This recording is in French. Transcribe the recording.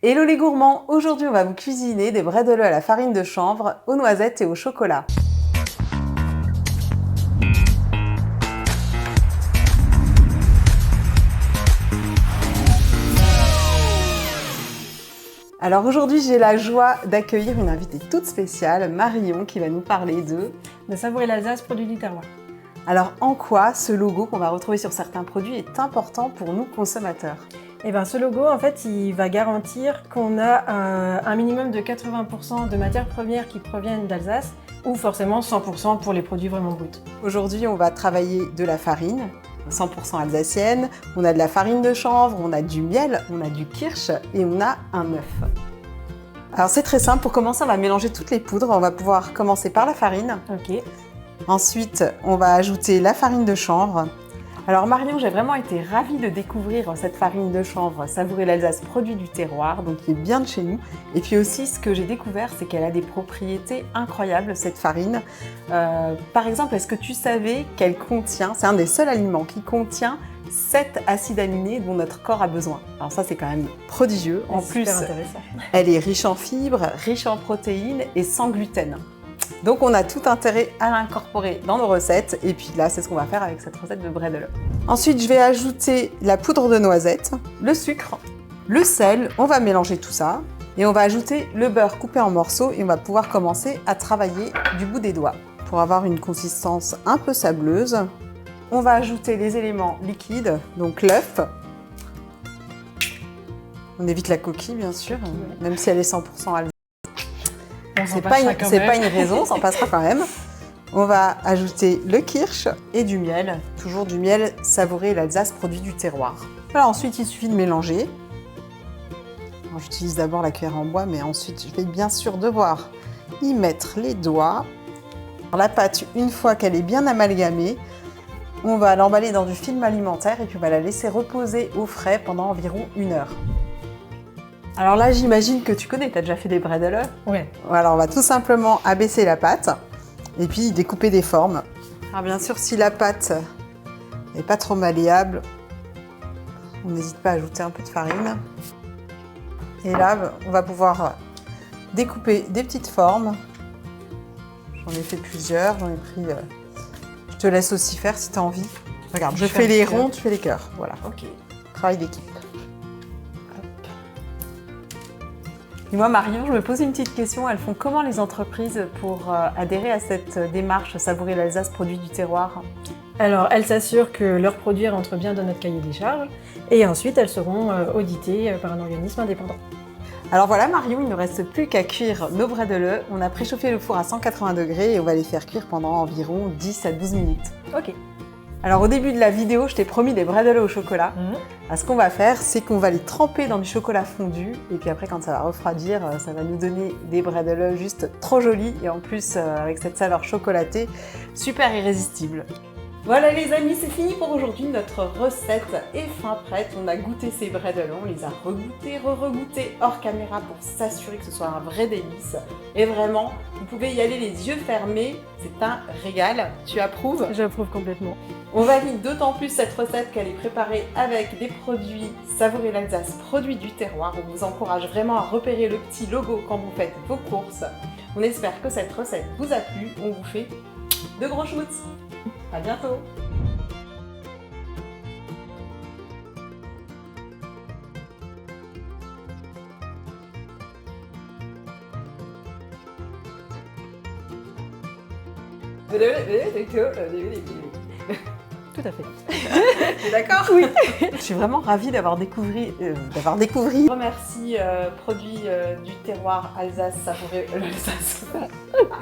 Hello les gourmands, aujourd'hui on va vous cuisiner des bredela à la farine de chanvre, aux noisettes et au chocolat. Alors aujourd'hui j'ai la joie d'accueillir une invitée toute spéciale, Marion, qui va nous parler de savourer l'Alsace, produit du terroir. Alors en quoi ce logo qu'on va retrouver sur certains produits est important pour nous consommateurs? Et bien ce logo, en fait, il va garantir qu'on a un minimum de 80% de matières premières qui proviennent d'Alsace ou forcément 100% pour les produits vraiment bruts. Aujourd'hui, on va travailler de la farine 100% alsacienne, on a de la farine de chanvre, on a du miel, on a du kirsch et on a un œuf. Alors c'est très simple, pour commencer on va mélanger toutes les poudres, on va pouvoir commencer par la farine. Ok. Ensuite, on va ajouter la farine de chanvre. Alors Marion, j'ai vraiment été ravie de découvrir cette farine de chanvre Savourer l'Alsace, produit du terroir, donc qui est bien de chez nous. Et puis aussi, ce que j'ai découvert, c'est qu'elle a des propriétés incroyables, cette farine. Par exemple, est-ce que tu savais qu'elle contient, c'est un des seuls aliments qui contient 7 acides aminés dont notre corps a besoin. Alors ça, c'est quand même prodigieux. En plus, elle est riche en fibres, riche en protéines et sans gluten. Donc on a tout intérêt à l'incorporer dans nos recettes et puis là c'est ce qu'on va faire avec cette recette de bredela. Ensuite je vais ajouter la poudre de noisette, le sucre, le sel, on va mélanger tout ça et on va ajouter le beurre coupé en morceaux et on va pouvoir commencer à travailler du bout des doigts. Pour avoir une consistance un peu sableuse, on va ajouter les éléments liquides, donc l'œuf. On évite la coquille bien sûr, même si elle est 100% alsacienne. C'est pas une raison, on s'en passera quand même. On va ajouter le kirsch et du miel, toujours du miel Savourer l'Alsace, produit du terroir. Voilà, ensuite il suffit de mélanger. J'utilise d'abord la cuillère en bois, mais ensuite je vais bien sûr devoir y mettre les doigts. Alors, la pâte, une fois qu'elle est bien amalgamée, on va l'emballer dans du film alimentaire et puis on va la laisser reposer au frais pendant environ 1 heure. Alors là, j'imagine que tu connais, tu as déjà fait des bredela. Ouais. Alors on va tout simplement abaisser la pâte et puis découper des formes. Alors bien sûr, si la pâte n'est pas trop malléable, on n'hésite pas à ajouter un peu de farine. Et là, on va pouvoir découper des petites formes. J'en ai fait plusieurs, j'en ai pris... Je te laisse aussi faire si tu as envie. Regarde, je fais les ronds, tu fais les cœurs. Voilà. Ok. Travail d'équipe. Et moi, Marion, je me pose une petite question. Elles font comment les entreprises pour adhérer à cette démarche Savourer l'Alsace, produit du terroir? Alors, elles s'assurent que leurs produits rentrent bien dans notre cahier des charges et ensuite elles seront auditées par un organisme indépendant. Alors voilà, Marion, il ne nous reste plus qu'à cuire nos bredela. On a préchauffé le four à 180 degrés et on va les faire cuire pendant environ 10 à 12 minutes. Ok. Alors au début de la vidéo, je t'ai promis des bredela au chocolat. Ce qu'on va faire, c'est qu'on va les tremper dans du chocolat fondu et puis après quand ça va refroidir, ça va nous donner des bredela juste trop jolis et en plus avec cette saveur chocolatée, super irrésistible. Voilà les amis, c'est fini pour aujourd'hui, notre recette est fin prête. On a goûté ces bredela, on les a regoûtés, re-regoûtés hors caméra pour s'assurer que ce soit un vrai délice. Et vraiment, vous pouvez y aller les yeux fermés, c'est un régal. Tu approuves? J'approuve complètement. On valide d'autant plus cette recette qu'elle est préparée avec des produits Savourer l'Alsace, produits du terroir. On vous encourage vraiment à repérer le petit logo quand vous faites vos courses. On espère que cette recette vous a plu. On vous fait de gros shoots. À bientôt. Tout à fait. T'es d'accord? Oui. Je suis vraiment ravie d'avoir découvert. Je remercie produits du terroir Alsace, Savourer l'Alsace.